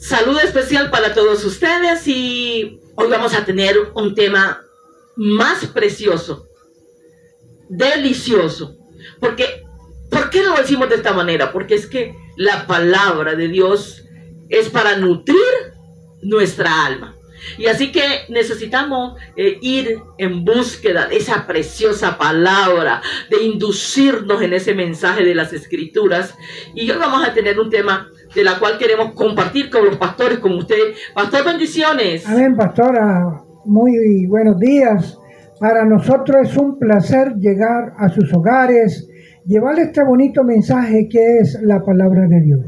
Salud especial para todos ustedes y hoy vamos a tener un tema más precioso, delicioso. ¿Por qué lo decimos de esta manera? Porque es que la palabra de Dios es para nutrir nuestra alma. Y así que necesitamos ir en búsqueda de esa preciosa palabra, de inducirnos en ese mensaje de las Escrituras. Y hoy vamos a tener un tema de la cual queremos compartir con los pastores, con usted. Pastor, bendiciones. Amén, pastora. Muy buenos días. Para nosotros es un placer llegar a sus hogares, llevarle este bonito mensaje que es la palabra de Dios.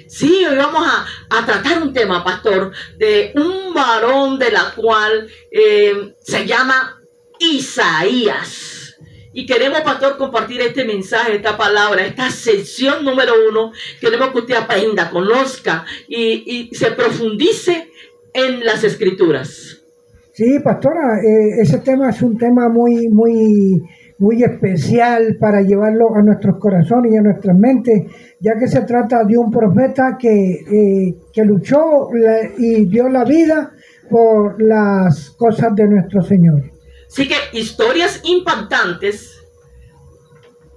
Sí, hoy vamos a tratar un tema, pastor, de un varón de la cual se llama Isaías. Y queremos, pastor, compartir este mensaje, esta palabra, esta sección número 1. Queremos que usted aprenda, conozca y se profundice en las Escrituras. Sí, pastora, ese tema es un tema muy especial para llevarlo a nuestros corazones y a nuestras mentes, ya que se trata de un profeta que luchó y dio la vida por las cosas de nuestro Señor. Así que historias impactantes,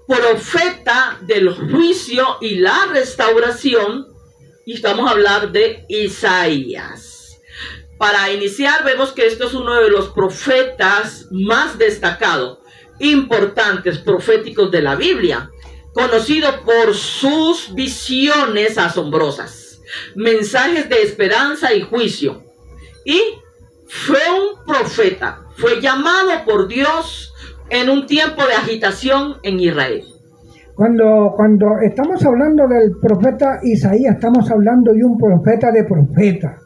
profeta del juicio y la restauración, y estamos a hablar de Isaías. Para iniciar, vemos que esto es uno de los profetas más destacados, importantes, proféticos de la Biblia, conocido por sus visiones asombrosas, mensajes de esperanza y juicio. Y fue un profeta, fue llamado por Dios en un tiempo de agitación en Israel. Cuando estamos hablando del profeta Isaías, estamos hablando de un profeta de profetas.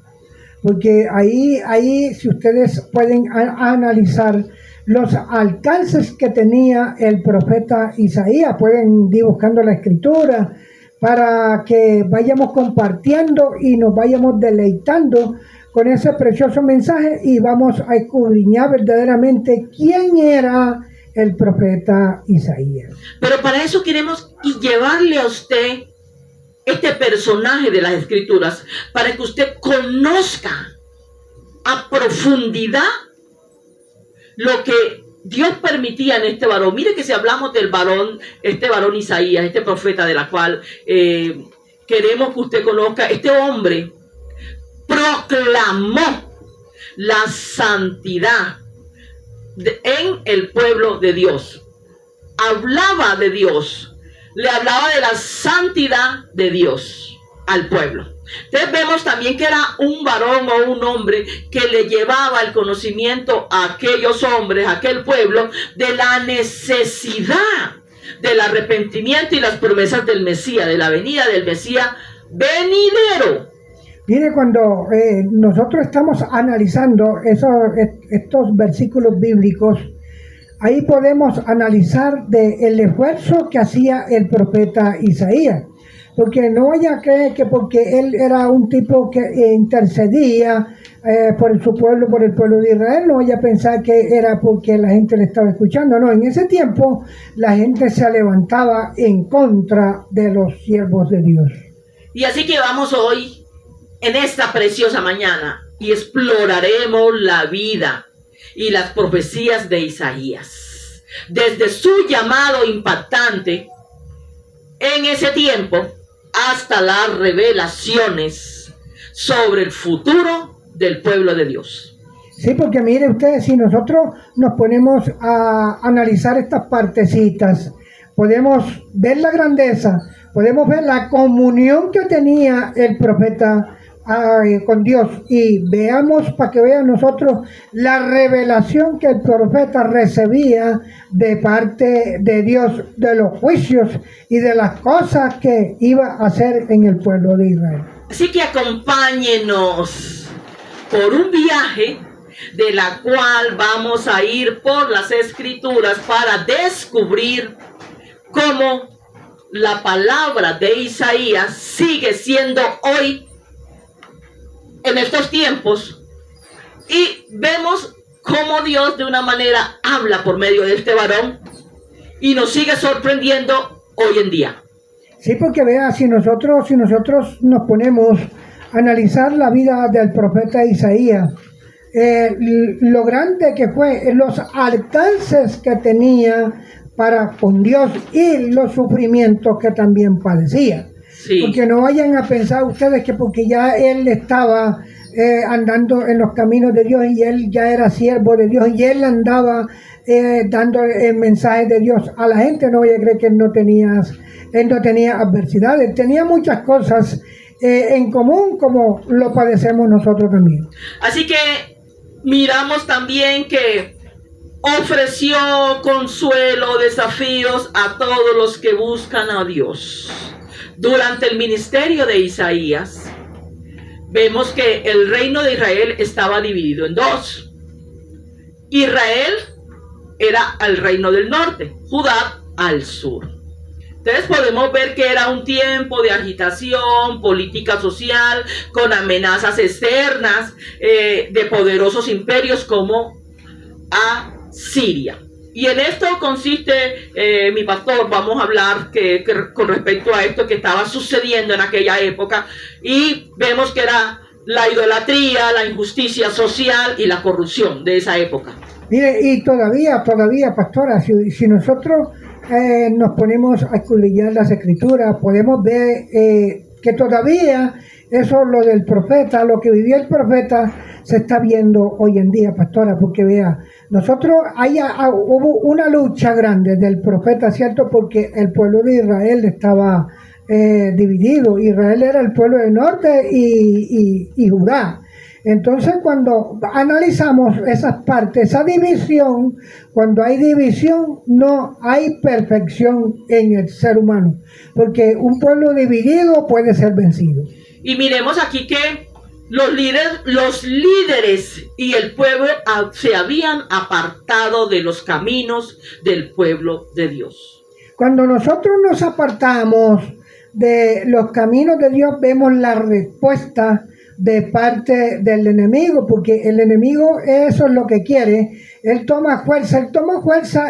Porque ahí si ustedes pueden analizar los alcances que tenía el profeta Isaías, pueden ir buscando la escritura para que vayamos compartiendo y nos vayamos deleitando con ese precioso mensaje y vamos a escudriñar verdaderamente quién era el profeta Isaías. Pero para eso queremos llevarle a usted este personaje de las Escrituras, para que usted conozca a profundidad lo que Dios permitía en este varón. Mire que si hablamos del varón, este varón Isaías, este profeta de la cual queremos que usted conozca, este hombre proclamó la santidad en el pueblo de Dios. Hablaba de Dios. Le hablaba de la santidad de Dios al pueblo. Entonces vemos también que era un varón o un hombre que le llevaba el conocimiento a aquellos hombres, a aquel pueblo, de la necesidad del arrepentimiento y las promesas del Mesías, de la venida del Mesías venidero. Mire, cuando nosotros estamos analizando estos versículos bíblicos, ahí podemos analizar el esfuerzo que hacía el profeta Isaías. Porque no vaya a creer que porque él era un tipo que intercedía por su pueblo, por el pueblo de Israel, no vaya a pensar que era porque la gente le estaba escuchando. No, en ese tiempo la gente se levantaba en contra de los siervos de Dios. Y así que vamos hoy, en esta preciosa mañana, y exploraremos la vida y las profecías de Isaías, desde su llamado impactante en ese tiempo hasta las revelaciones sobre el futuro del pueblo de Dios. Sí, porque mire ustedes, si nosotros nos ponemos a analizar estas partecitas, podemos ver la grandeza, podemos ver la comunión que tenía el profeta con Dios, y veamos para que vean nosotros la revelación que el profeta recibía de parte de Dios, de los juicios y de las cosas que iba a hacer en el pueblo de Israel. Así que acompáñenos por un viaje de la cual vamos a ir por las Escrituras para descubrir cómo la palabra de Isaías sigue siendo hoy en estos tiempos, y vemos cómo Dios de una manera habla por medio de este varón y nos sigue sorprendiendo hoy en día. Sí, porque vea, si nosotros nos ponemos analizar la vida del profeta Isaías, lo grande que fue, los alcances que tenía para con Dios y los sufrimientos que también padecía. Sí. Porque no vayan a pensar ustedes que porque ya él estaba andando en los caminos de Dios y él ya era siervo de Dios y él andaba dando el mensaje de Dios a la gente, no vaya a creer que él no tenía adversidades, tenía muchas cosas en común como lo padecemos nosotros también. Así que miramos también que ofreció consuelo, desafíos a todos los que buscan a Dios. Durante el ministerio de Isaías, vemos que el reino de Israel estaba dividido en dos. Israel era al reino del norte, Judá al sur. Entonces podemos ver que era un tiempo de agitación, política social, con amenazas externas de poderosos imperios como Asiria. Y en esto consiste, mi pastor, vamos a hablar con respecto a esto que estaba sucediendo en aquella época. Y vemos que era la idolatría, la injusticia social y la corrupción de esa época. Mire, y todavía, pastora, si nosotros nos ponemos a escudriñar las escrituras, podemos ver que todavía eso, lo del profeta, lo que vivía el profeta, se está viendo hoy en día, pastora, porque vea, nosotros hubo una lucha grande del profeta, ¿cierto? Porque el pueblo de Israel estaba dividido. Israel era el pueblo del norte y Judá. Entonces, cuando analizamos esas partes, esa división, cuando hay división, no hay perfección en el ser humano, porque un pueblo dividido puede ser vencido. Y miremos aquí que los líderes y el pueblo se habían apartado de los caminos del pueblo de Dios. Cuando nosotros nos apartamos de los caminos de Dios, vemos la respuesta de parte del enemigo, porque el enemigo eso es lo que quiere. Él toma fuerza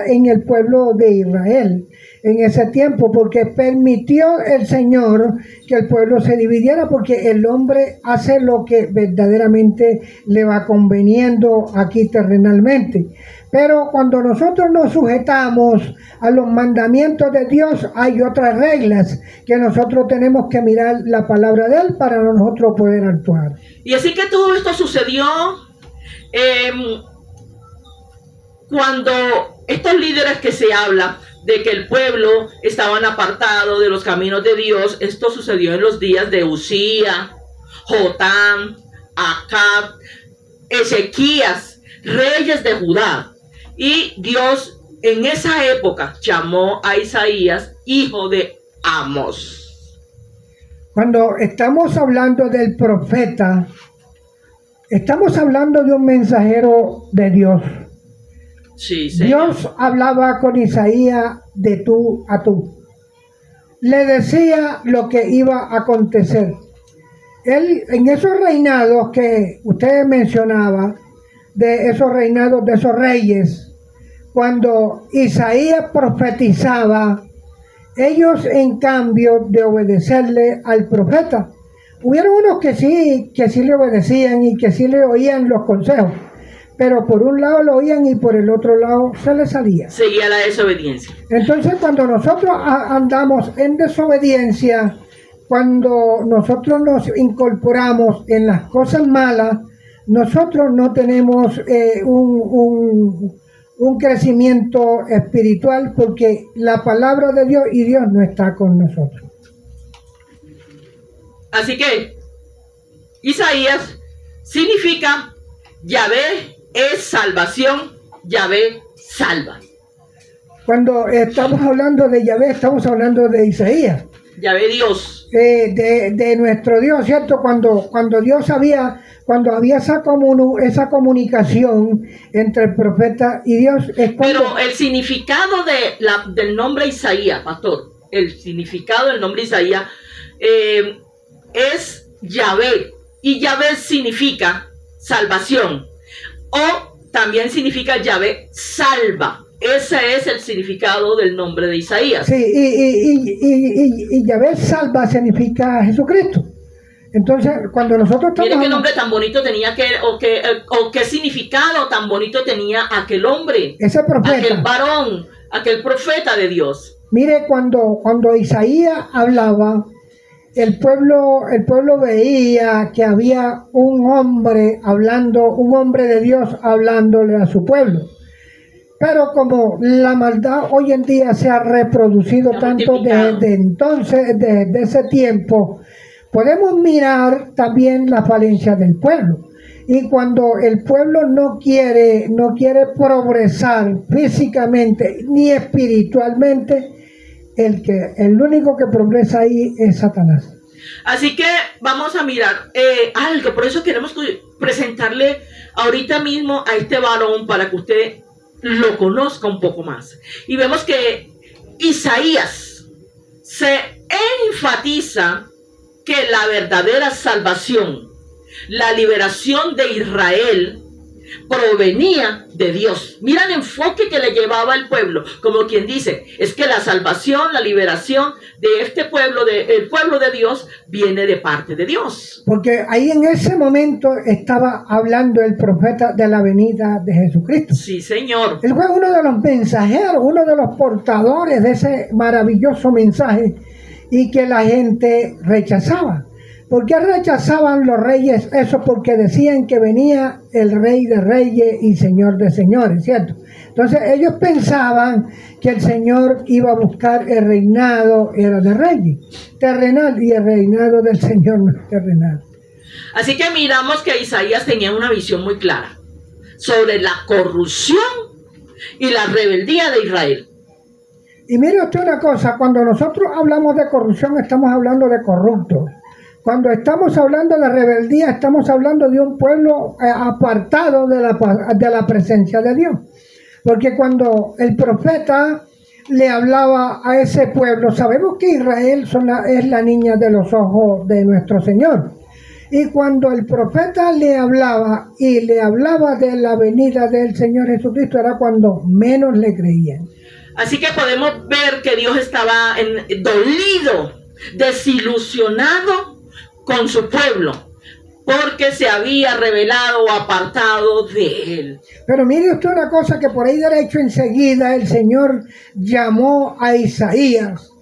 en el pueblo de Israel en ese tiempo, porque permitió el Señor que el pueblo se dividiera, porque el hombre hace lo que verdaderamente le va conveniendo aquí terrenalmente. Pero cuando nosotros nos sujetamos a los mandamientos de Dios, hay otras reglas que nosotros tenemos que mirar la palabra de Él para nosotros poder actuar. Y así que todo esto sucedió cuando estos líderes que se habla de que el pueblo estaban apartados de los caminos de Dios, esto sucedió en los días de Usía, Jotam, Acab, Ezequías, reyes de Judá. Y Dios en esa época llamó a Isaías hijo de Amos. Cuando estamos hablando del profeta, estamos hablando de un mensajero de Dios. Sí, señor. Dios hablaba con Isaías de tú a tú. Le decía lo que iba a acontecer. Él, en esos reinados que usted mencionaba, de esos reinados de esos reyes, cuando Isaías profetizaba, ellos en cambio de obedecerle al profeta, hubieron unos que sí le obedecían y que sí le oían los consejos, pero por un lado lo oían y por el otro lado se les salía. Seguía la desobediencia. Entonces cuando nosotros andamos en desobediencia, cuando nosotros nos incorporamos en las cosas malas, nosotros no tenemos un crecimiento espiritual, porque la palabra de Dios y Dios no está con nosotros. Así que Isaías significa Yahvé es salvación, Yahvé salva. Cuando estamos hablando de Yahvé, estamos hablando de Isaías. Yahvé Dios. De nuestro Dios, ¿cierto? Cuando Dios había esa comunicación entre el profeta y Dios. Pero el significado del nombre Isaías, pastor, el significado del nombre Isaías es Yahvé. Y Yahvé significa salvación. O también significa Yahvé salva. Ese es el significado del nombre de Isaías. Sí, y Yahvé salva significa Jesucristo. Entonces, cuando nosotros estamos... Mire qué nombre tan bonito tenía o qué significado tan bonito tenía aquel hombre, ese profeta, aquel varón, aquel profeta de Dios. Mire, cuando Isaías hablaba, el pueblo veía que había un hombre de Dios hablándole a su pueblo. Pero como la maldad hoy en día se ha reproducido tanto desde ese tiempo, podemos mirar también la falencia del pueblo. Y cuando el pueblo no quiere progresar físicamente ni espiritualmente, el único que progresa ahí es Satanás. Así que vamos a mirar algo. Por eso queremos presentarle ahorita mismo a este varón para que usted lo conozca un poco más. Y vemos que Isaías se enfatiza que la verdadera salvación, la liberación de Israel, provenía de Dios. Mira el enfoque que le llevaba al pueblo, como quien dice, es que la salvación, la liberación de este pueblo, el pueblo de Dios, viene de parte de Dios. Porque ahí en ese momento estaba hablando el profeta de la venida de Jesucristo. Sí, Señor. Él fue uno de los mensajeros, uno de los portadores de ese maravilloso mensaje y que la gente rechazaba. ¿Por qué rechazaban los reyes eso? Porque decían que venía el rey de reyes y señor de señores, ¿cierto? Entonces ellos pensaban que el Señor iba a buscar el reinado, era de reyes, terrenal, y el reinado del Señor no es terrenal. Así que miramos que Isaías tenía una visión muy clara sobre la corrupción y la rebeldía de Israel. Y mire usted una cosa, cuando nosotros hablamos de corrupción estamos hablando de corruptos. Cuando estamos hablando de rebeldía, estamos hablando de un pueblo apartado de la presencia de Dios. Porque cuando el profeta le hablaba a ese pueblo, sabemos que Israel es la niña de los ojos de nuestro Señor. Y cuando el profeta le hablaba de la venida del Señor Jesucristo, era cuando menos le creían. Así que podemos ver que Dios estaba dolido, desilusionado con su pueblo, porque se había rebelado o apartado de él. Pero mire usted una cosa, que por ahí derecho enseguida el Señor llamó a Isaías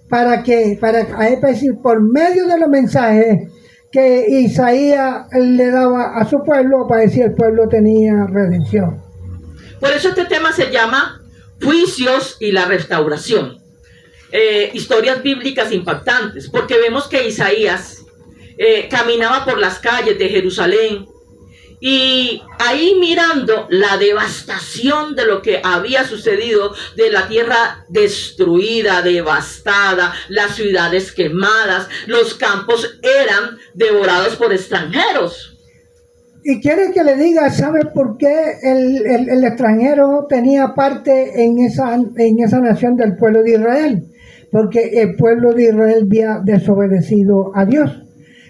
para decir, por medio de los mensajes que Isaías le daba a su pueblo, para decir el pueblo tenía redención. Por eso este tema se llama Juicios y la Restauración. Historias bíblicas impactantes, porque vemos que Isaías caminaba por las calles de Jerusalén y ahí mirando la devastación de lo que había sucedido, de la tierra destruida, devastada, las ciudades quemadas, los campos eran devorados por extranjeros. Y quiere que le diga, ¿sabe por qué el extranjero tenía parte en esa nación del pueblo de Israel? Porque el pueblo de Israel había desobedecido a Dios.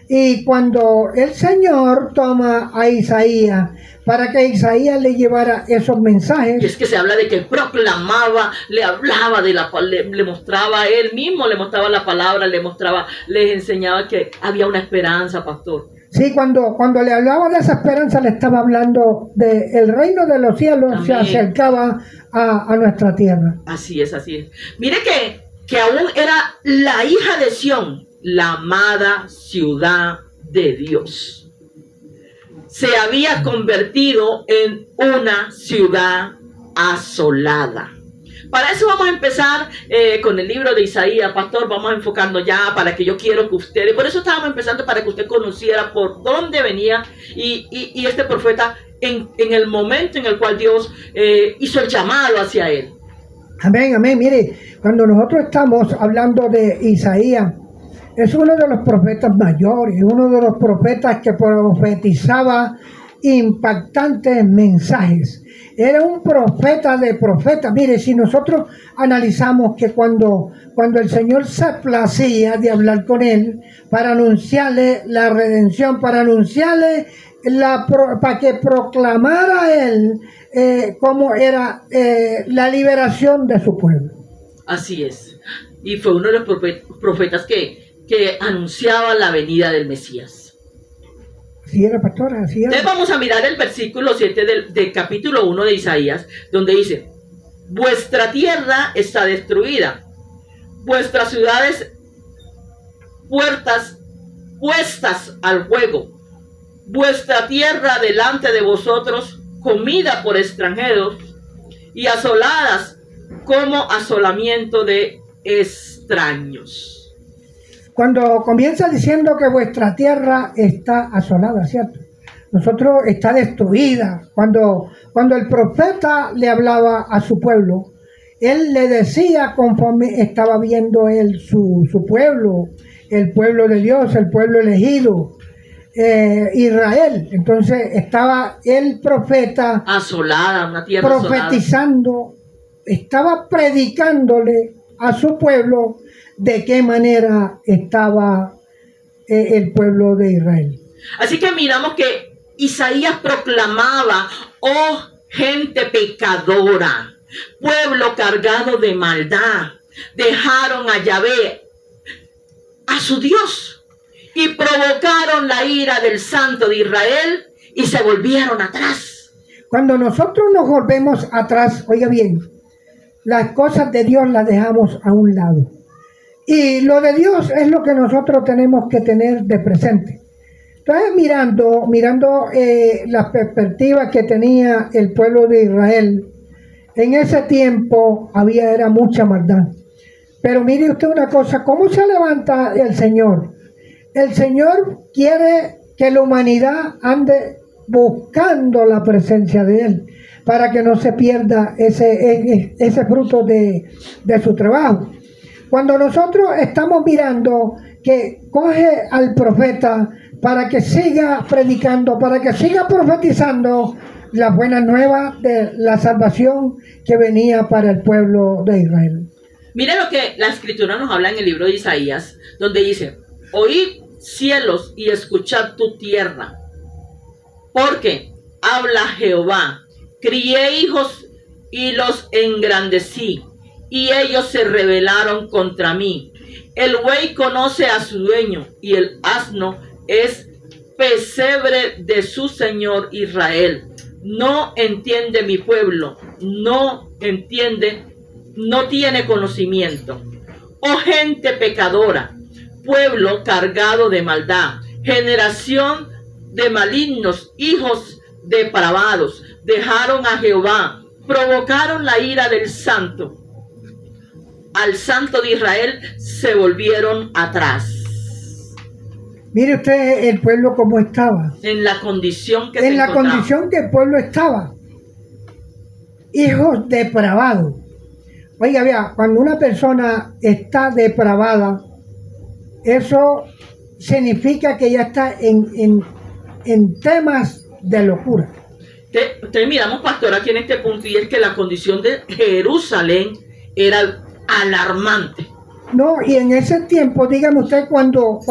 Y cuando el Señor toma a Isaías para que Isaías le llevara esos mensajes. Y es que se habla de que él proclamaba, le hablaba le mostraba a él mismo, le mostraba la palabra, les enseñaba que había una esperanza, pastor. Sí, cuando le hablaba de esa esperanza, le estaba hablando del reino de los cielos. Amén. Se acercaba a nuestra tierra. Así es, así es. Mire que aún era la hija de Sión, la amada ciudad de Dios. Se había convertido en una ciudad asolada. Para eso vamos a empezar con el libro de Isaías, pastor. Vamos a enfocarnos ya para que yo quiero que ustedes, por eso estábamos empezando para que usted conociera por dónde venía y este profeta en el momento en el cual Dios hizo el llamado hacia él. Amén, amén. Mire, cuando nosotros estamos hablando de Isaías, es uno de los profetas mayores, uno de los profetas que profetizaba impactantes mensajes. Era un profeta de profetas. Mire, si nosotros analizamos que cuando el Señor se placía de hablar con él para anunciarle la redención, para anunciarle para que proclamara él cómo era la liberación de su pueblo. Así es. Y fue uno de los profetas que que anunciaba la venida del Mesías. Así era, pastora, así era. Entonces vamos a mirar el versículo 7 del capítulo 1 de Isaías, donde dice: vuestra tierra está destruida, vuestras ciudades puertas puestas al fuego, vuestra tierra delante de vosotros comida por extranjeros y asoladas como asolamiento de extraños. Cuando comienza diciendo que vuestra tierra está asolada, ¿cierto? Nosotros está destruida. Cuando el profeta le hablaba a su pueblo, él le decía conforme estaba viendo él su pueblo, el pueblo de Dios, el pueblo elegido, Israel. Entonces estaba el profeta asolada, una tierra profetizando, asolada. Estaba predicándole a su pueblo de qué manera estaba el pueblo de Israel. Así que miramos que Isaías proclamaba: oh gente pecadora, pueblo cargado de maldad, dejaron a Yahvé, a su Dios, y provocaron la ira del Santo de Israel y se volvieron atrás. Cuando nosotros nos volvemos atrás, oiga bien, las cosas de Dios las dejamos a un lado. Y lo de Dios es lo que nosotros tenemos que tener de presente. Entonces, mirando las perspectivas que tenía el pueblo de Israel, en ese tiempo era mucha maldad. Pero mire usted una cosa, ¿cómo se levanta el Señor? El Señor quiere que la humanidad ande buscando la presencia de Él, para que no se pierda ese fruto de su trabajo. Cuando nosotros estamos mirando que coge al profeta para que siga predicando, para que siga profetizando las buenas nuevas de la salvación que venía para el pueblo de Israel. Mire lo que la Escritura nos habla en el libro de Isaías, donde dice: oíd cielos y escuchad tu tierra, porque habla Jehová, crié hijos y los engrandecí, y ellos se rebelaron contra mí. El buey conoce a su dueño, y el asno es pesebre de su señor Israel. No entiende mi pueblo, no entiende, no tiene conocimiento. Oh gente pecadora, pueblo cargado de maldad, generación de malignos, hijos depravados, dejaron a Jehová, provocaron la ira del Santo. Al Santo de Israel se volvieron atrás. Mire usted el pueblo cómo estaba. En la condición que en la condición que el pueblo estaba. Hijos depravados. Oiga, vea, cuando una persona está depravada, eso significa que ya está en temas de locura. Entonces miramos, pastor, aquí en este punto, y es que la condición de Jerusalén era alarmante. No, y en ese tiempo, dígame usted, cuando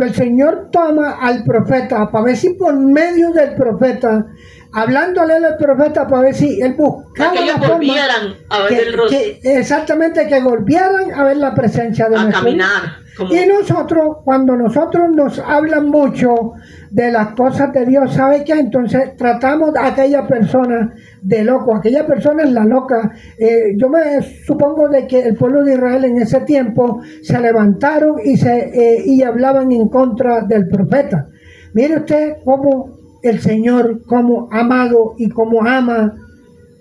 el Señor toma al profeta, para ver si por medio del profeta, hablándole al profeta, para ver si él buscaba que ellos volvieran a ver el rostro. Exactamente, que volvieran a ver la presencia de a Jesús. Caminar. Y nosotros, cuando nosotros nos hablan mucho de las cosas de Dios, ¿sabe qué? Entonces tratamos a aquella persona de loco, aquella persona es la loca. Yo me supongo de que el pueblo de Israel en ese tiempo se levantaron y hablaban en contra del profeta. Mire usted cómo el Señor, como amado y como ama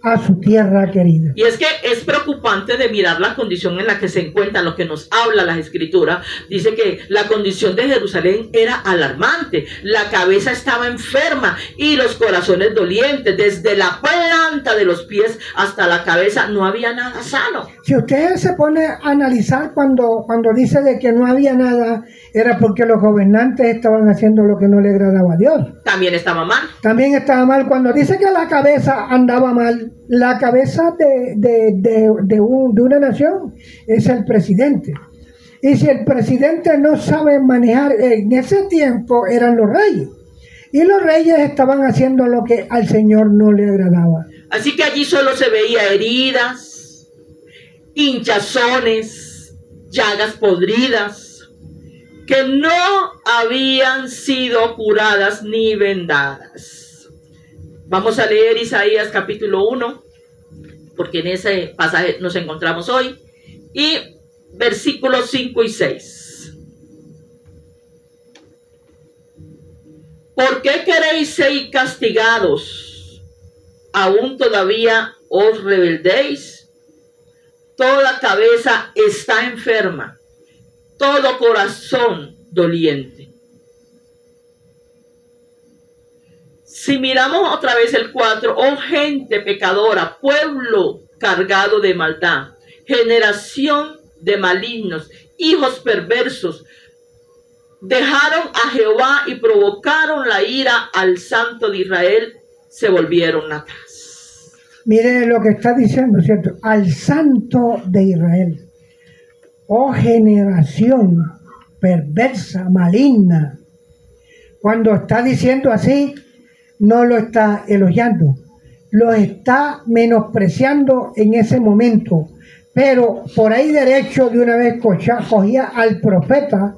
a su tierra querida. Y es que es preocupante de mirar la condición en la que se encuentra, lo que nos habla la Escritura. Dice que la condición de Jerusalén era alarmante, la cabeza estaba enferma y los corazones dolientes, desde la planta de los pies hasta la cabeza no había nada sano. Si usted se pone a analizar cuando dice de que no había nada, era porque los gobernantes estaban haciendo lo que no le agradaba a Dios. También estaba mal. También estaba mal. Cuando dice que la cabeza andaba mal, la cabeza de una nación es el presidente. Y si el presidente no sabe manejar, en ese tiempo eran los reyes. Y los reyes estaban haciendo lo que al Señor no le agradaba. Así que allí solo se veía heridas, hinchazones, llagas podridas, que no habían sido curadas ni vendadas. Vamos a leer Isaías capítulo 1, porque en ese pasaje nos encontramos hoy, y versículos 5 y 6. ¿Por qué queréis ser castigados? ¿Aún todavía os rebeldéis? Toda cabeza está enferma, todo corazón doliente. Si miramos otra vez el 4, oh gente pecadora, pueblo cargado de maldad, generación de malignos, hijos perversos, dejaron a Jehová y provocaron la ira al Santo de Israel, se volvieron atrás. Mire lo que está diciendo, ¿cierto? Al Santo de Israel. Oh generación perversa, maligna. Cuando está diciendo así, no lo está elogiando, lo está menospreciando en ese momento. Pero por ahí derecho de una vez cogía al profeta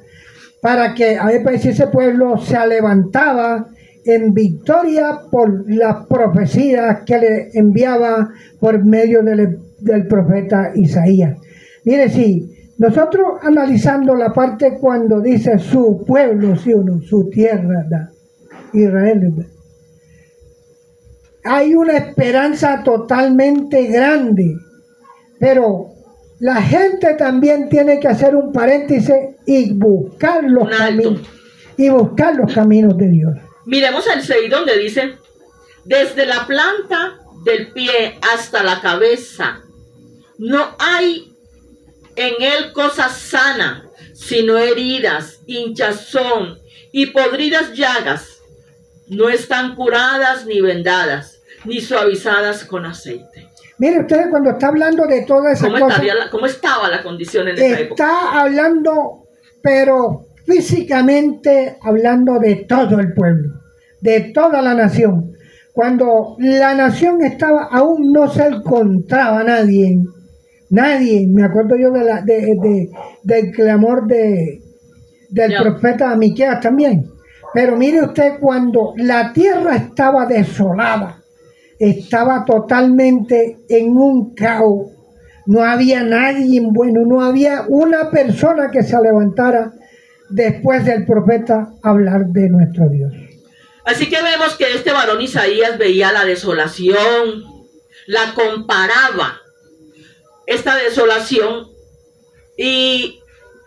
para que a ver si ese pueblo se levantaba en victoria por las profecías que le enviaba por medio del profeta Isaías. Mire, sí, nosotros analizando la parte cuando dice su pueblo, ¿sí o no? Su tierra, ¿da? Israel, ¿da? Hay una esperanza totalmente grande, pero la gente también tiene que hacer un paréntesis y buscar los caminos de Dios. Miremos el 6 donde dice, desde la planta del pie hasta la cabeza, no hay en él cosa sana, sino heridas, hinchazón y podridas llagas. No están curadas ni vendadas, ni suavizadas con aceite. Mire ustedes, cuando está hablando de toda esa cosa, ¿cómo estaba la condición en esa época? Está hablando, pero físicamente hablando de todo el pueblo, de toda la nación. Cuando la nación estaba, aún no se encontraba nadie, me acuerdo yo del clamor del profeta Miqueas también. Pero mire usted, cuando la tierra estaba desolada, estaba totalmente en un caos, no había nadie bueno, no había una persona que se levantara después del profeta a hablar de nuestro Dios. Así que vemos que este varón Isaías veía la desolación, la comparaba, esta desolación, y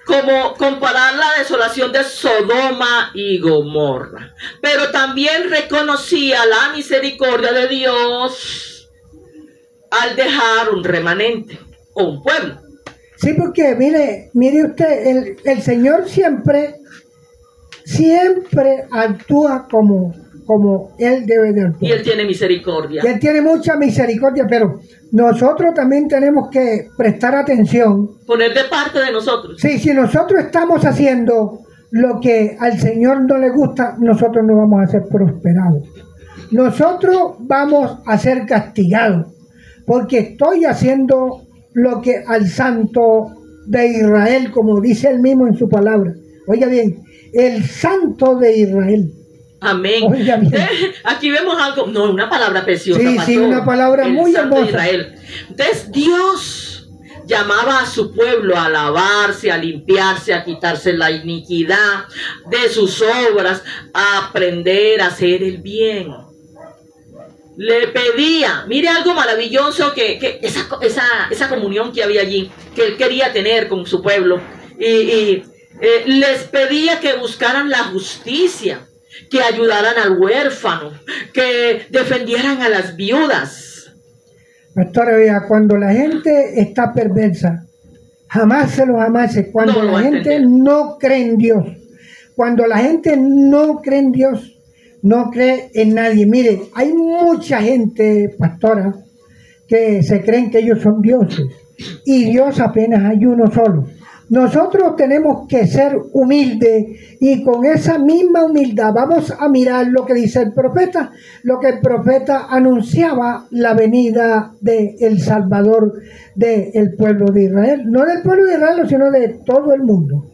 como comparar la desolación de Sodoma y Gomorra. Pero también reconocía la misericordia de Dios al dejar un remanente o un pueblo. Sí, porque mire usted, el Señor siempre actúa como Él debe de actuar. Y Él tiene misericordia. Y Él tiene mucha misericordia, pero nosotros también tenemos que prestar atención. Poner de parte de nosotros. Sí, si nosotros estamos haciendo lo que al Señor no le gusta, nosotros no vamos a ser prosperados. Nosotros vamos a ser castigados, porque estoy haciendo lo que al Santo de Israel, como dice él mismo en su palabra. Oiga bien, el Santo de Israel. Amén. Aquí vemos algo, una palabra preciosa. Sí, pastor. Sí, una palabra muy hermosa. Israel. Entonces Dios llamaba a su pueblo a lavarse, a limpiarse, a quitarse la iniquidad de sus obras, a aprender a hacer el bien. Le pedía, mire algo maravilloso, que esa comunión que había allí, que él quería tener con su pueblo, y les pedía que buscaran la justicia, que ayudaran al huérfano, que defendieran a las viudas. Pastor, vea, cuando la gente está perversa, jamás cuando la gente no cree en Dios, cuando la gente no cree en Dios, no cree en nadie. Mire, hay mucha gente, pastora, que se creen que ellos son dioses, y Dios apenas hay uno solo. Nosotros tenemos que ser humildes, y con esa misma humildad vamos a mirar lo que dice el profeta, lo que el profeta anunciaba, la venida del Salvador del pueblo de Israel, no del pueblo de Israel, sino de todo el mundo.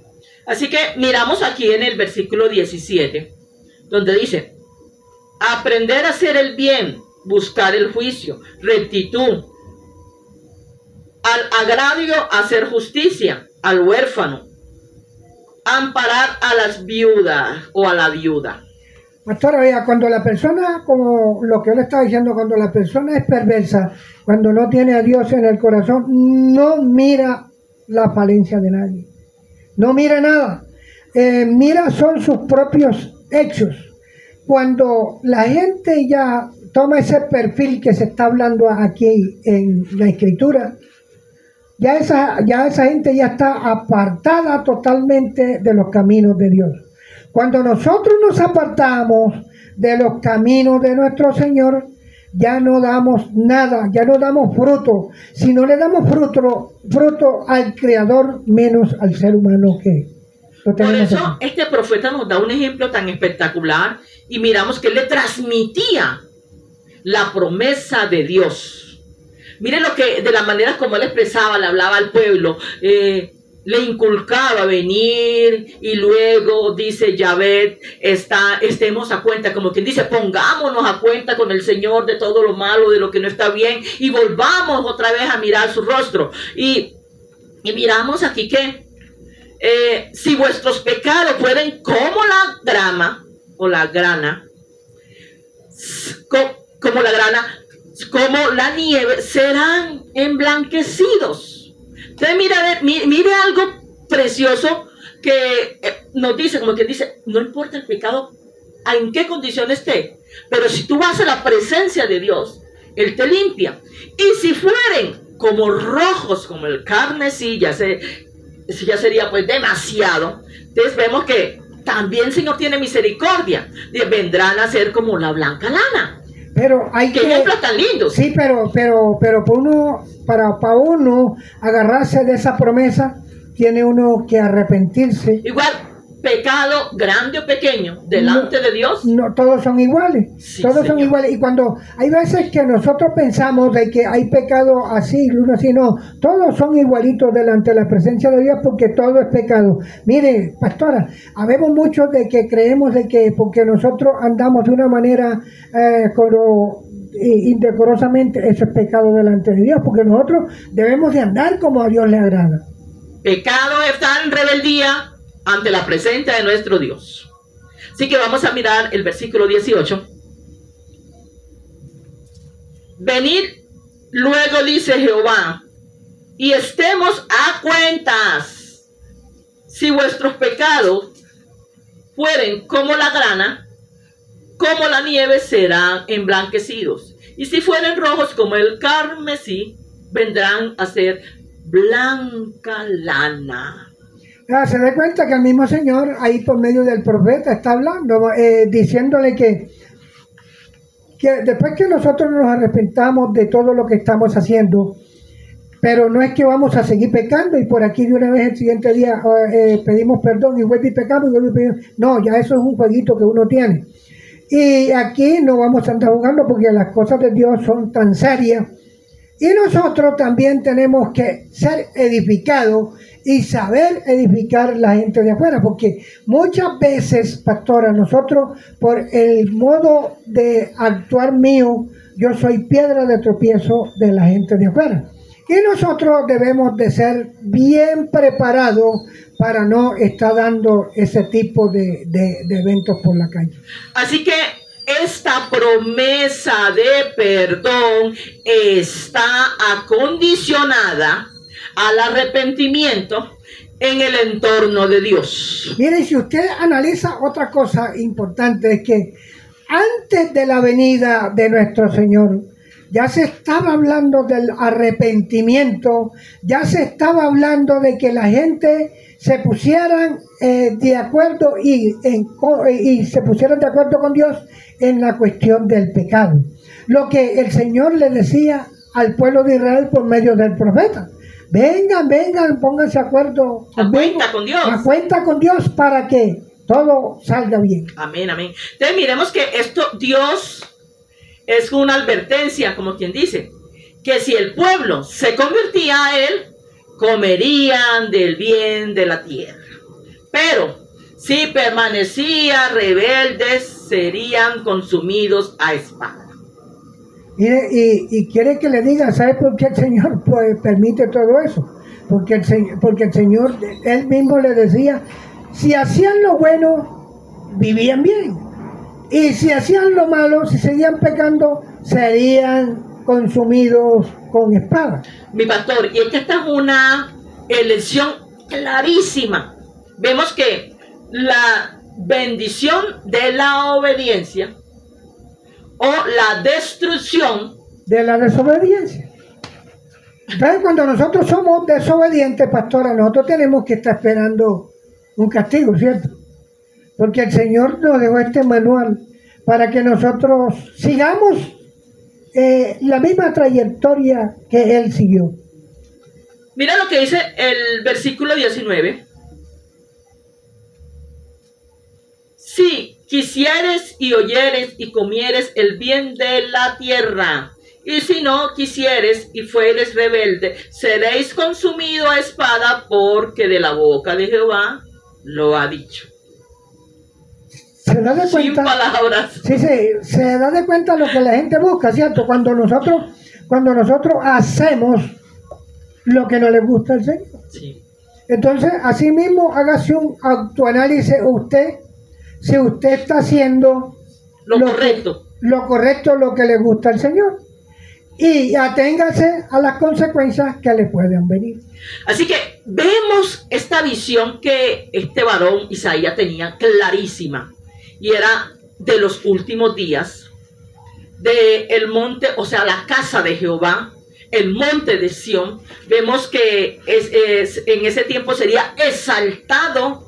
Así que miramos aquí en el versículo 17, donde dice, aprender a hacer el bien, buscar el juicio, rectitud, al agravio hacer justicia, al huérfano, amparar a las viudas o a la viuda. Pastora, vea, cuando la persona, como lo que él estaba diciendo, cuando la persona es perversa, cuando no tiene a Dios en el corazón, no mira la falencia de nadie. No mira nada. Mira son sus propios hechos. Cuando la gente ya toma ese perfil que se está hablando aquí en la Escritura, ya esa gente ya está apartada totalmente de los caminos de Dios. Cuando nosotros nos apartamos de los caminos de nuestro Señor, ya no damos nada, ya no damos fruto. Si no le damos fruto al Creador, menos al ser humano que lo Por tenemos eso aquí. este profeta nos da un ejemplo tan espectacular y miramos que él le transmitía la promesa de Dios. Mire lo que, de la manera como él expresaba, le hablaba al pueblo, le inculcaba venir y luego dice Yahvé, estemos a cuenta, como quien dice, pongámonos a cuenta con el Señor de todo lo malo, de lo que no está bien y volvamos otra vez a mirar su rostro. Y miramos aquí que si vuestros pecados fueren como la grama o la grana, como la nieve, serán emblanquecidos. Entonces mire algo precioso que nos dice, como quien dice, no importa el pecado en qué condición esté, pero si tú vas a la presencia de Dios, Él te limpia. Y si fueren como rojos, como el carmesí, ya sería pues demasiado. Entonces vemos que también el Señor tiene misericordia, vendrán a ser como la blanca lana. Pero hay ¿Qué que... ejemplos tan lindos? Sí, pero para uno agarrarse de esa promesa, tiene uno que arrepentirse. Igual, pecado grande o pequeño, delante de Dios. No, todos son iguales. Sí, todos son Señor. iguales. Y cuando hay veces que nosotros pensamos de que hay pecado así, uno así, no. Todos son igualitos delante de la presencia de Dios porque todo es pecado. Mire, pastora, habemos muchos de que creemos de que porque nosotros andamos de una manera indecorosamente, eso es pecado delante de Dios, porque nosotros debemos de andar como a Dios le agrada. Pecado es estar en rebeldía ante la presencia de nuestro Dios. Así que vamos a mirar el versículo 18. Venid, luego dice Jehová, y estemos a cuentas. Si vuestros pecados fueren como la grana, como la nieve, serán emblanquecidos. Y si fueren rojos como el carmesí, vendrán a ser blanca lana. Se da cuenta que el mismo Señor ahí por medio del profeta está hablando, diciéndole que después que nosotros nos arrepentamos de todo lo que estamos haciendo, pero no es que vamos a seguir pecando y por aquí de una vez el siguiente día pedimos perdón y vuelve y pecamos. No, ya eso es un jueguito que uno tiene. Y aquí no vamos a andar jugando porque las cosas de Dios son tan serias. Y nosotros también tenemos que ser edificados y saber edificar la gente de afuera, porque muchas veces, pastora, nosotros por el modo de actuar mío, yo soy piedra de tropiezo de la gente de afuera. Y nosotros debemos de ser bien preparados para no estar dando ese tipo de eventos por la calle. Así que esta promesa de perdón está acondicionada al arrepentimiento en el entorno de Dios. Miren, si usted analiza otra cosa importante, es que antes de la venida de nuestro Señor, ya se estaba hablando del arrepentimiento, ya se estaba hablando de que la gente se pusieran de acuerdo y se pusieran de acuerdo con Dios en la cuestión del pecado. Lo que el Señor le decía al pueblo de Israel por medio del profeta. Vengan, pónganse de acuerdo. A cuenta con Dios. A cuenta con Dios para que todo salga bien. Amén, amén. Entonces miremos que esto, Dios es una advertencia, como quien dice, que si el pueblo se convertía a Él, comerían del bien de la tierra. Pero si permanecía rebeldes, serían consumidos a espada. Mire, y quiere que le diga, ¿sabe por qué el Señor pues, permite todo eso? Porque el Señor, Él mismo le decía, si hacían lo bueno, vivían bien. Y si hacían lo malo, si seguían pecando, serían consumidos con espada. Mi pastor, y es que esta es una elección clarísima. Vemos que la bendición de la obediencia o la destrucción de la desobediencia. Entonces, cuando nosotros somos desobedientes, pastora, nosotros tenemos que estar esperando un castigo, ¿cierto? Porque el Señor nos dejó este manual para que nosotros sigamos la misma trayectoria que Él siguió. Mira lo que dice el versículo 19. Si quisieres y oyeres y comieres el bien de la tierra, y si no quisieres y fueres rebelde, seréis consumido a espada, porque de la boca de Jehová lo ha dicho. Se da de cuenta, sin palabras. Sí, se da de cuenta lo que la gente busca, ¿cierto? Cuando nosotros hacemos lo que no le gusta al Señor. Sí. Entonces, así mismo, hágase un autoanálisis usted, si usted está haciendo lo correcto, lo que le gusta al Señor. Y aténgase a las consecuencias que le pueden venir. Así que vemos esta visión que este varón Isaías tenía clarísima. Y era de los últimos días, de el monte, o sea, la casa de Jehová, el monte de Sión. Vemos que en ese tiempo sería exaltado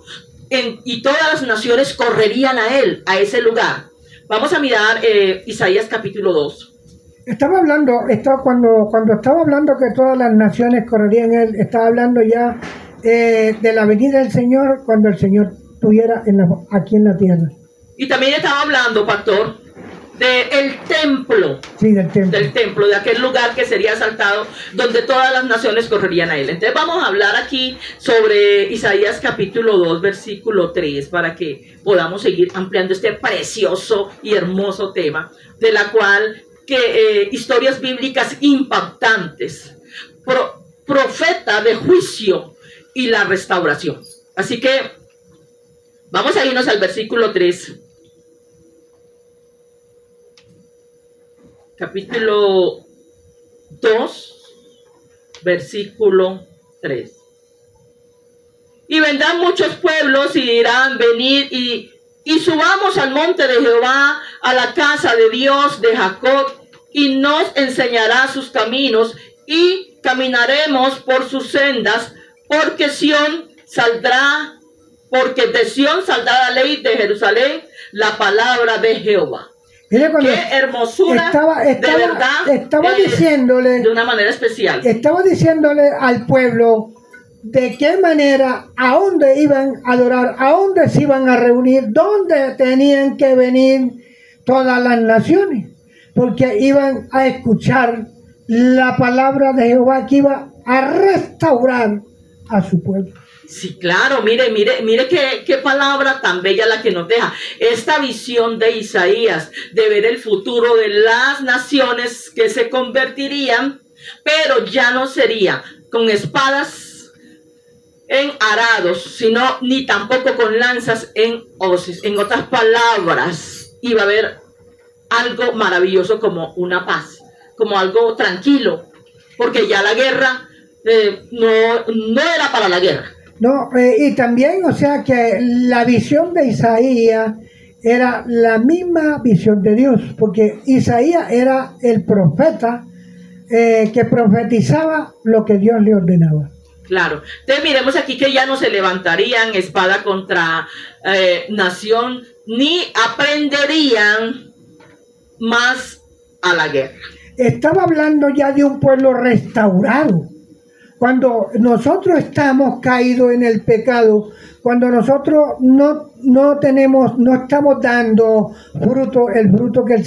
y todas las naciones correrían a él, a ese lugar. Vamos a mirar Isaías capítulo 2. Cuando estaba hablando que todas las naciones correrían a él, estaba hablando ya de la venida del Señor cuando el Señor estuviera aquí en la tierra. Y también estaba hablando, pastor, del templo. Sí, del templo, de aquel lugar que sería asaltado, donde todas las naciones correrían a él. Entonces vamos a hablar aquí sobre Isaías capítulo 2, versículo 3, para que podamos seguir ampliando este precioso y hermoso tema, de la cual historias bíblicas impactantes, profeta de juicio y la restauración. Así que vamos a irnos al versículo 3. Capítulo 2, versículo 3. Y vendrán muchos pueblos y dirán, venid y subamos al monte de Jehová, a la casa de Dios de Jacob, y nos enseñará sus caminos, y caminaremos por sus sendas, porque de Sión saldrá la ley de Jerusalén, la palabra de Jehová. Mire, qué hermosura, de verdad, estaba diciéndole, de una manera especial. Estaba diciéndole al pueblo de qué manera, a dónde iban a adorar, a dónde se iban a reunir, dónde tenían que venir todas las naciones, porque iban a escuchar la palabra de Jehová que iba a restaurar a su pueblo. Sí, claro, mire qué palabra tan bella la que nos deja. Esta visión de Isaías de ver el futuro de las naciones que se convertirían, pero ya no sería con espadas en arados, sino ni tampoco con lanzas en hoces. En otras palabras, iba a haber algo maravilloso como una paz, como algo tranquilo, porque ya la guerra no era para la guerra. No, y también, o sea, que la visión de Isaías era la misma visión de Dios, porque Isaías era el profeta que profetizaba lo que Dios le ordenaba. Claro. Entonces miremos aquí que ya no se levantarían espada contra nación, ni aprenderían más a la guerra. Estaba hablando ya de un pueblo restaurado. Cuando nosotros estamos caídos en el pecado, cuando nosotros no estamos dando fruto, el fruto que el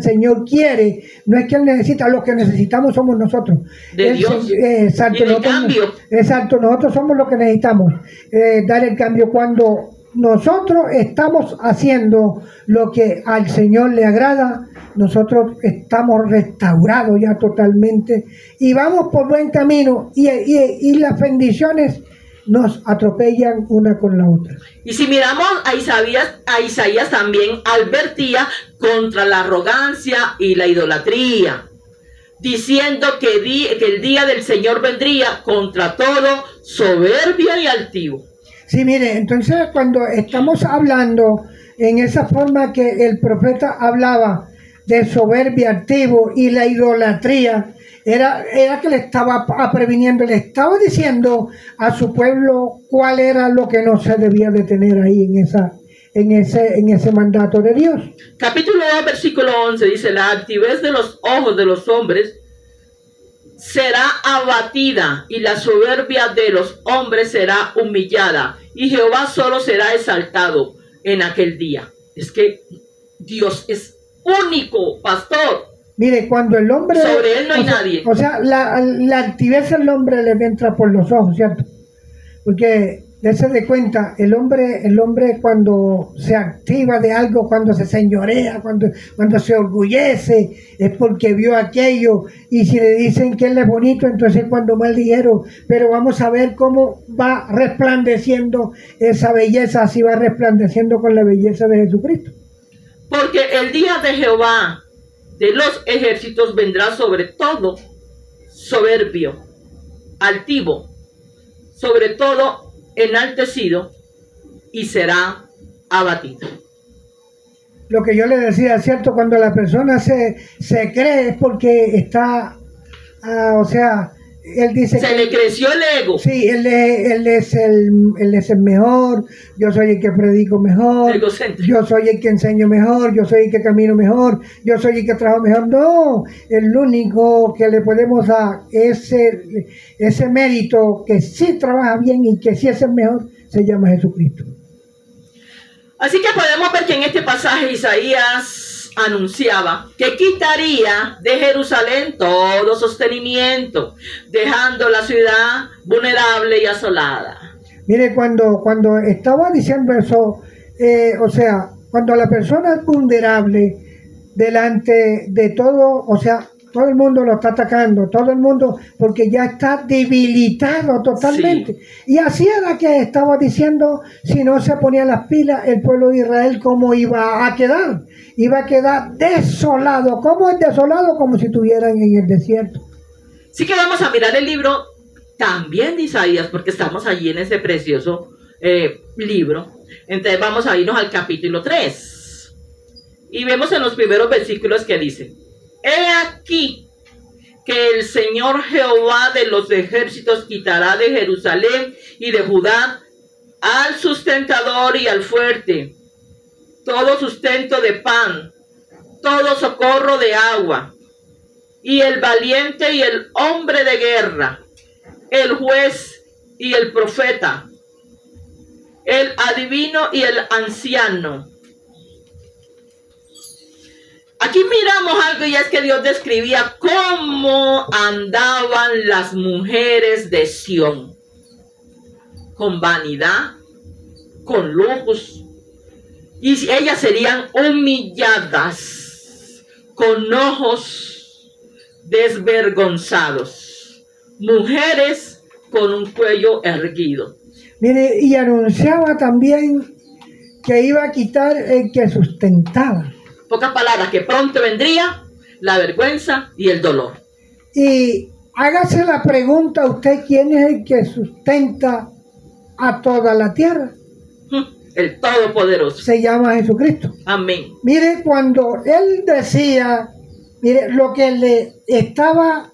Señor quiere, no es que Él necesita, lo que necesitamos somos nosotros. De Dios. Exacto, y el cambio. Exacto, nosotros somos los que necesitamos dar el cambio. Cuando nosotros estamos haciendo lo que al Señor le agrada, nosotros estamos restaurados ya totalmente y vamos por buen camino y las bendiciones nos atropellan una con la otra. Y si miramos a Isaías también advertía contra la arrogancia y la idolatría, diciendo que el día del Señor vendría contra todo soberbia y altivo. Sí, mire, entonces cuando estamos hablando en esa forma que el profeta hablaba de soberbia, altivo y la idolatría, era que le estaba previniendo, le estaba diciendo a su pueblo cuál era lo que no se debía de tener ahí en ese mandato de Dios. Capítulo 2, versículo 11 dice: la altivez de los ojos de los hombres será abatida y la soberbia de los hombres será humillada y Jehová solo será exaltado en aquel día. Es que Dios es único, pastor. Mire, cuando el hombre... Sobre él no hay nadie. O sea, la altivez del hombre le entra por los ojos, ¿cierto? Porque, dése de cuenta, el hombre cuando se activa de algo, cuando se señorea, cuando se orgullece, es porque vio aquello. Y si le dicen que él es bonito, entonces es cuando más ligero. Pero vamos a ver cómo va resplandeciendo esa belleza, así va resplandeciendo con la belleza de Jesucristo. Porque el día de Jehová de los ejércitos vendrá sobre todo soberbio, altivo, sobre todo enaltecido y será abatido. Lo que yo le decía, ¿cierto? Cuando la persona se cree es porque está, o sea, él dice se le creció el ego. Sí, él es el mejor, yo soy el que predico mejor, yo soy el que enseño mejor, yo soy el que camino mejor, yo soy el que trabajo mejor. No, el único que le podemos dar ese mérito que sí trabaja bien y que sí es el mejor, se llama Jesucristo. Así que podemos ver que en este pasaje Isaías anunciaba que quitaría de Jerusalén todo sostenimiento, dejando la ciudad vulnerable y asolada. Mire, cuando estaba diciendo eso, o sea, cuando la persona es vulnerable delante de todo, o sea, todo el mundo lo está atacando, todo el mundo, porque ya está debilitado totalmente. Sí. Y así era que estaba diciendo, si no se ponía las pilas, el pueblo de Israel, ¿cómo iba a quedar? Iba a quedar desolado. ¿Cómo es desolado? Como si estuvieran en el desierto. Sí que vamos a mirar el libro también de Isaías, porque estamos allí en ese precioso libro. Entonces vamos a irnos al capítulo 3. Y vemos en los primeros versículos que dice: he aquí que el Señor Jehová de los ejércitos quitará de Jerusalén y de Judá al sustentador y al fuerte, todo sustento de pan, todo socorro de agua, y el valiente y el hombre de guerra, el juez y el profeta, el adivino y el anciano. Aquí miramos algo, y es que Dios describía cómo andaban las mujeres de Sión, con vanidad, con lujos, y ellas serían humilladas, con ojos desvergonzados, mujeres con un cuello erguido. Mire, y anunciaba también que iba a quitar el que sustentaba. Pocas palabras, que pronto vendría la vergüenza y el dolor. Y hágase la pregunta a usted, ¿quién es el que sustenta a toda la tierra? El Todopoderoso. Se llama Jesucristo. Amén. Mire, cuando él decía, mire, lo que le iba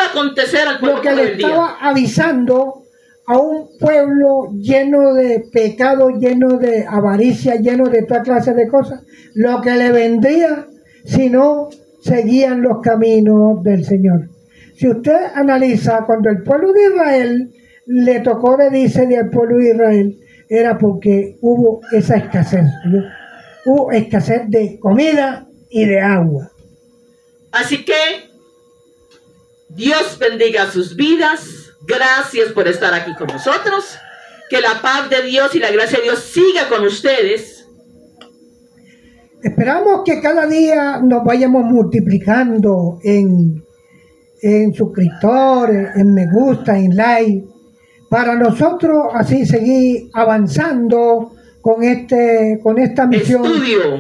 a acontecer al pueblo, lo que le estaba avisando a un pueblo lleno de pecado, lleno de avaricia, lleno de toda clase de cosas, lo que le vendría si no seguían los caminos del Señor, Si usted analiza, cuando el pueblo de Israel le tocó de dice del pueblo de Israel, era porque hubo esa escasez. ¿Sí? Hubo escasez de comida y de agua. Así que Dios bendiga sus vidas. Gracias por estar aquí con nosotros. Que la paz de Dios y la gracia de Dios siga con ustedes. Esperamos que cada día nos vayamos multiplicando en suscriptores, en me gusta, en like, para nosotros así seguir avanzando con esta misión,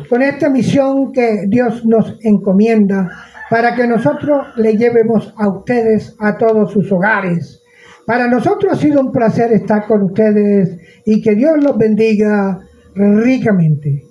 con esta misión que Dios nos encomienda, para que nosotros le llevemos a ustedes a todos sus hogares. Para nosotros ha sido un placer estar con ustedes y que Dios los bendiga ricamente.